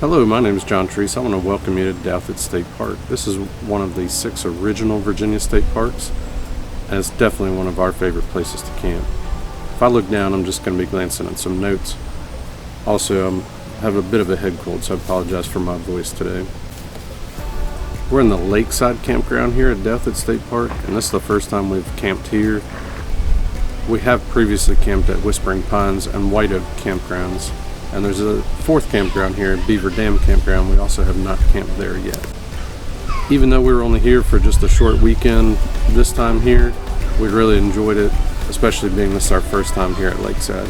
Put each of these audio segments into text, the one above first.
Hello, my name is John Treese. I want to welcome you to Douthat State Park. This is one of the 6 original Virginia state parks, and it's definitely one of our favorite places to camp. If I look down, I'm just going to be glancing at some notes. Also, I have a bit of a head cold, so I apologize for my voice today. We're in the Lakeside Campground here at Douthat State Park, and this is the first time we've camped here. We have previously camped at Whispering Pines and White Oak campgrounds, and there's a 4th campground here, Beaver Dam Campground. We also have not camped there yet. Even though we were only here for just a short weekend this time here, we really enjoyed it, especially being this is our first time here at Lakeside.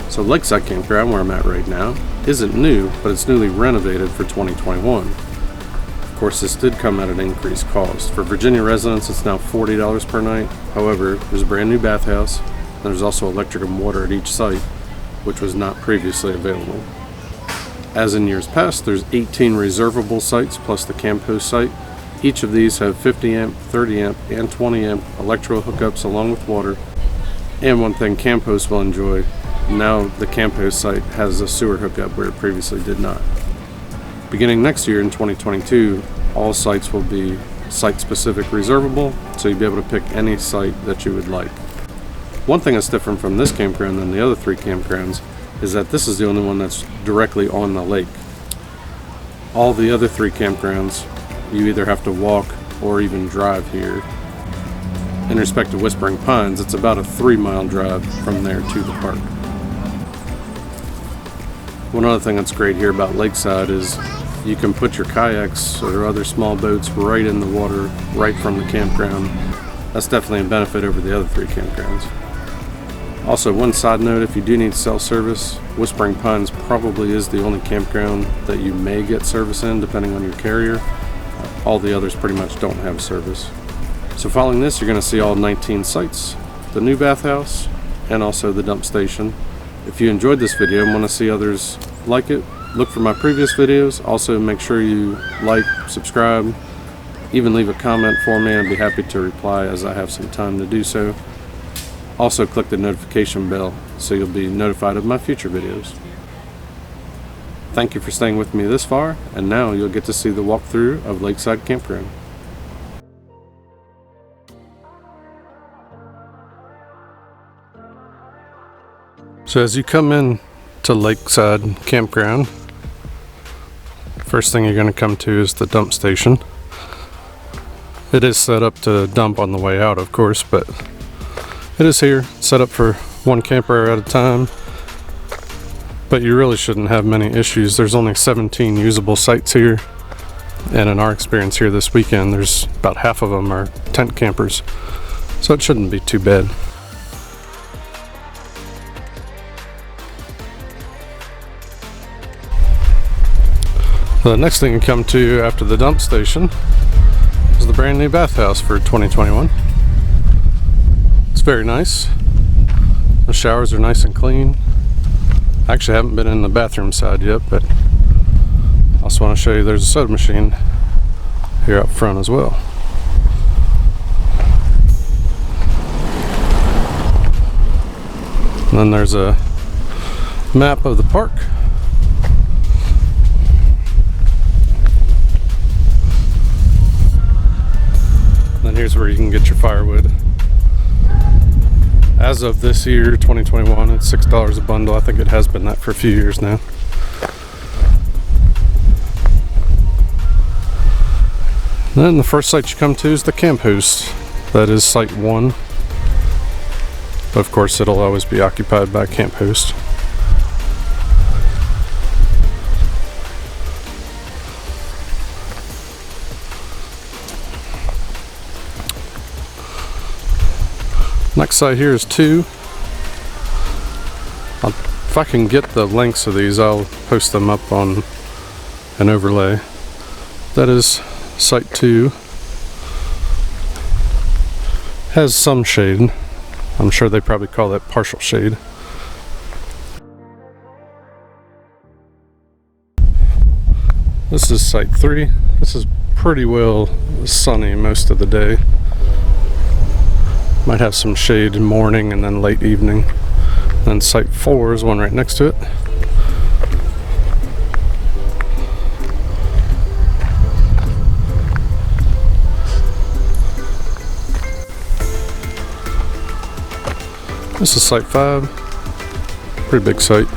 So Lakeside Campground, where I'm at right now, isn't new, but it's newly renovated for 2021. Of course, this did come at an increased cost. For Virginia residents, it's now $40 per night. However, there's a brand new bathhouse, and there's also electric and water at each site, which was not previously available. As in years past, there's 18 reservable sites plus the camp host site. Each of these have 50 amp, 30 amp, and 20 amp electrical hookups along with water. And one thing camp hosts will enjoy, now the camp host site has a sewer hookup where it previously did not. Beginning next year in 2022, all sites will be site-specific reservable, so you'll be able to pick any site that you would like. One thing that's different from this campground than the other 3 campgrounds is that this is the only one that's directly on the lake. All the other 3 campgrounds, you either have to walk or even drive here. In respect to Whispering Pines, it's about a 3-mile drive from there to the park. One other thing that's great here about Lakeside is you can put your kayaks or other small boats right in the water, right from the campground. That's definitely a benefit over the other 3 campgrounds. Also, one side note, if you do need cell service, Whispering Pines probably is the only campground that you may get service in, depending on your carrier. All the others pretty much don't have service. So following this, you're going to see all 19 sites, the new bathhouse, and also the dump station. If you enjoyed this video and want to see others like it, look for my previous videos. Also, make sure you like, subscribe, even leave a comment for me. I'd be happy to reply as I have some time to do so. Also, click the notification bell so you'll be notified of my future videos. Thank you for staying with me this far, and now you'll get to see the walkthrough of Lakeside Campground. So as you come in to Lakeside Campground, first thing you're going to come to is the dump station. It is set up to dump on the way out, of course, but it is here, set up for 1 camper at a time, but you really shouldn't have many issues. There's only 17 usable sites here, and in our experience here this weekend, there's about half of them are tent campers, so it shouldn't be too bad. The next thing you come to after the dump station is the brand new bathhouse for 2021. It's very nice. The showers are nice and clean. I actually haven't been in the bathroom side yet, but I also want to show you there's a soda machine here up front as well. And then there's a map of the park. And here's where you can get your firewood. As of this year, 2021, it's $6 a bundle. I think it has been that for a few years now. Then the first site you come to is the camp host. That is site 1. But of course, it'll always be occupied by a camp host. Next site here is 2. If I can get the links of these, I'll post them up on an overlay. That is site 2. Has some shade. I'm sure they probably call that partial shade. This is site 3. This is pretty well sunny most of the day. Might have some shade in morning and then late evening. Then site 4 is one right next to it. This is site 5. Pretty big site.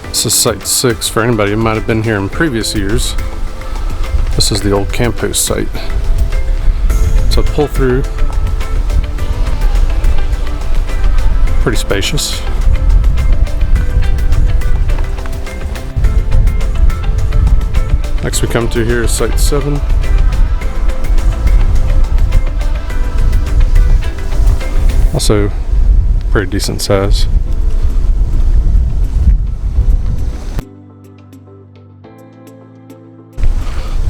This is site 6 for anybody who might have been here in previous years. This is the old camp host site. So pull through. Pretty spacious. Next we come to here is site 7. Also pretty decent size.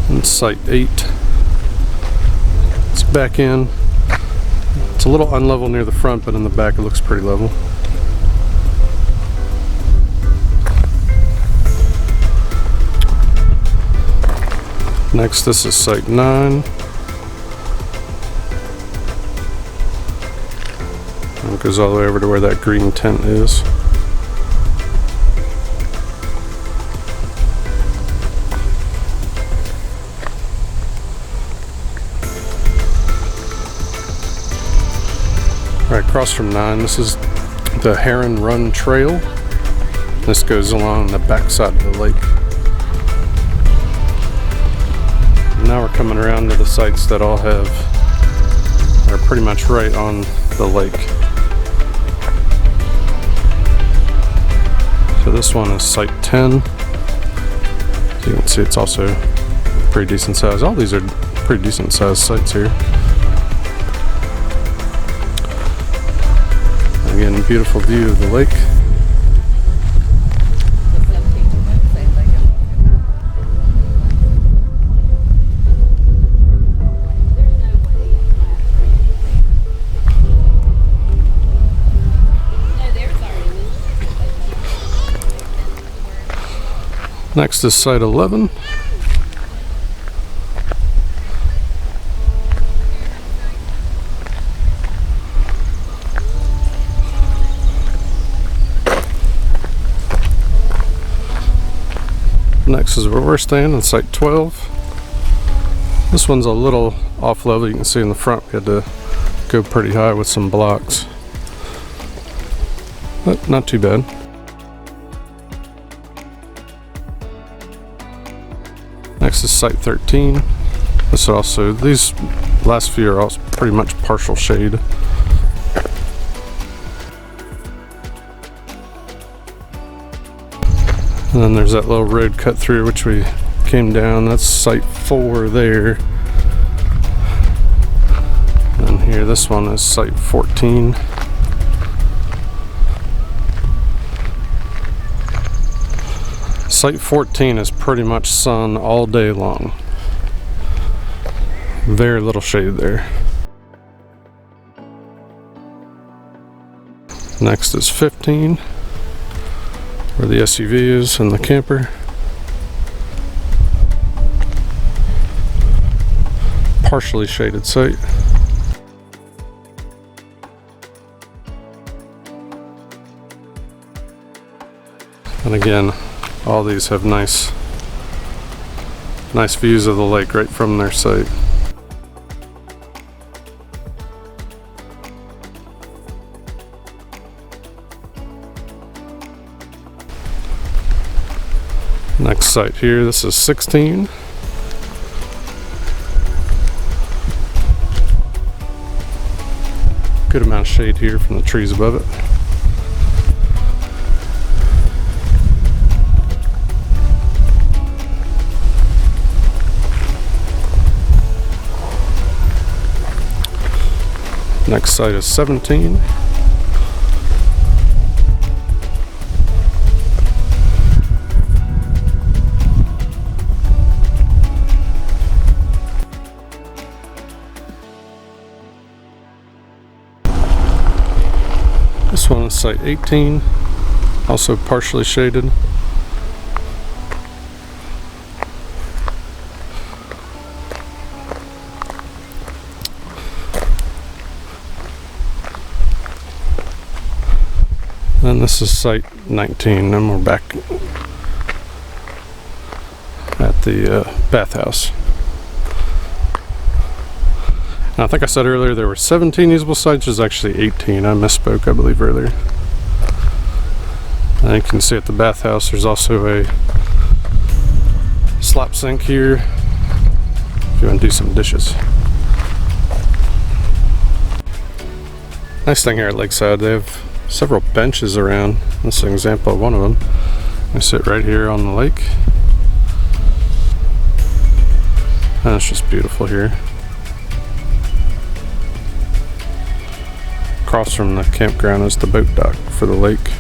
And site 8. It's back in. It's a little unlevel near the front, but in the back it looks pretty level. Next, this is site 9. And it goes all the way over to where that green tent is. Right across from 9, this is the Heron Run Trail. This goes along the backside of the lake. Now we're coming around to the sites that all are pretty much right on the lake. So this one is site 10. So you can see it's also pretty decent size. All these are pretty decent sized sites here. Again, beautiful view of the lake. Next is site 11. Next is where we're staying in site 12. This one's a little off level. You can see in the front we had to go pretty high with some blocks, but not too bad. Next is site 13. This is also, these last few are also pretty much partial shade. And then there's that little road cut through which we came down. That's site 4 there. And here, this one is site 14. Site 14 is pretty much sun all day long. Very little shade there. Next is 15, where the SUV is and the camper. Partially shaded site. And again, all these have nice views of the lake right from their site. Next site here, this is 16. Good amount of shade here from the trees above it. Next site is 17. This one is site 18, also partially shaded. And this is site 19, and we're back at the bathhouse. Now, I think I said earlier there were 17 usable sites. There's actually 18. I misspoke, I believe, earlier. And you can see at the bathhouse there's also a slop sink here if you want to do some dishes. Nice thing here at Lakeside, they have several benches around. This is an example of one of them. I sit right here on the lake. And it's just beautiful here. Across from the campground is the boat dock for the lake.